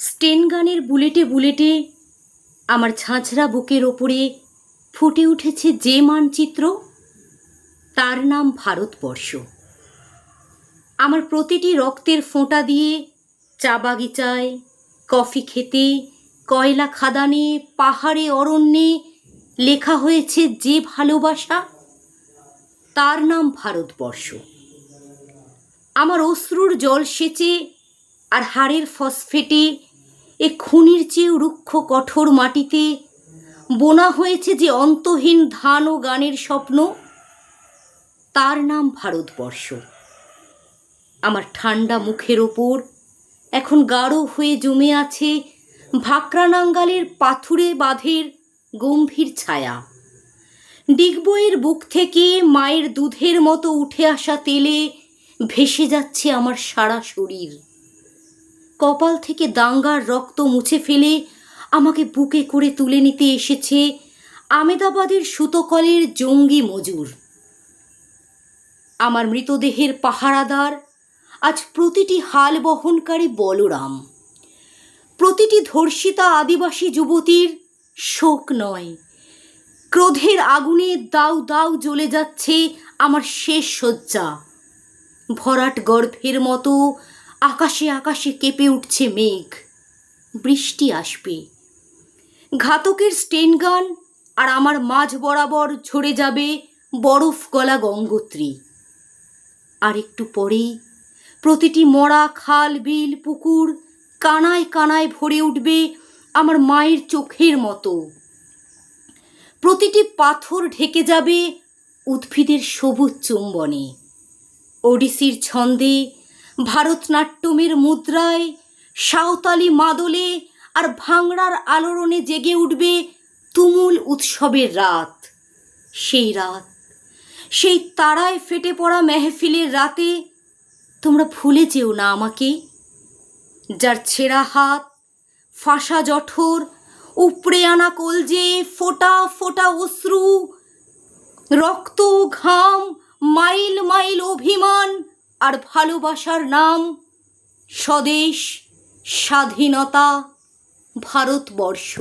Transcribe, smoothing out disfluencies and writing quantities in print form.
স্টেন গানের বুলেটে বুলেটে আমার ঝাঁঝরা বুকের ওপরে ফুটে উঠেছে যে মানচিত্র, তার নাম ভারতবর্ষ। আমার প্রতিটি রক্তের ফোঁটা দিয়ে চা বাগিচায়, কফি খেতে, কয়লা খাদানে, পাহাড়ে, অরণ্যে লেখা হয়েছে যে ভালোবাসা, তার নাম ভারতবর্ষ। আমার অশ্রুর জল সেচে আর হাড়ের ফসফেটে এ খুনির চেয়েও রুক্ষ কঠোর মাটিতে বোনা হয়েছে যে অন্তহীন ধান ও গানের স্বপ্ন, তার নাম ভারতবর্ষ। আমার ঠান্ডা মুখের ওপর এখন গাঢ় হয়ে জমে আছে ভাকরা নাঙ্গালের পাথুরে বাঁধের গম্ভীর ছায়া। ডিগবইয়ের বুক থেকে মায়ের দুধের মতো উঠে আসা তেলে ভেসে যাচ্ছে আমার সারা শরীর। কপাল থেকে দাঙ্গার রক্ত মুছে ফেলে আমাকে বুকে করে তুলে নিতে এসেছে আমেদাবাদের সুতোকলের জঙ্গি মজুর। আমার মৃতদেহের পাহারাদার আজ প্রতিটি হাল বহনকারী বলরাম, প্রতিটি ধর্ষিতা আদিবাসী যুবতীর শোক নয়, ক্রোধের আগুনে দাউ দাউ জ্বলে যাচ্ছে আমার শেষ শয্যা। ভরাট গর্ভের মতো আকাশে আকাশে কেঁপে উঠছে মেঘ, বৃষ্টি আসবে। ঘাতকের স্টেন গান আর আমার মাঝ বরাবর ঝরে যাবে বরফ গলা গঙ্গোত্রী। আর একটু পরেই প্রতিটি মরা খাল, বিল, পুকুর কানায় কানায় ভরে উঠবে আমার মায়ের চোখের মতো। প্রতিটি পাথর ঢেকে যাবে উদ্ভিদের সবুজ চুম্বনে। ওডিসির ছন্দে, ভারতনাট্যমের মুদ্রায়, সাঁওতালি মাদলে আর ভাংড়ার আলোড়নে জেগে উঠবে তুমুল উৎসবের রাত। সেই রাত, সেই তারায় ফেটে পড়া মেহফিলের রাতে তোমরা ভুলে যেও না আমাকে, যার ছেঁড়া হাত, ফাঁসা জঠর, উপড়ে আনা কলজে, ফোঁটা ফোঁটা অশ্রু, রক্ত, ঘাম, মাইল মাইল অভিমান আর ভালোবাসার নাম স্বদেশ, স্বাধীনতা, ভারতবর্ষ।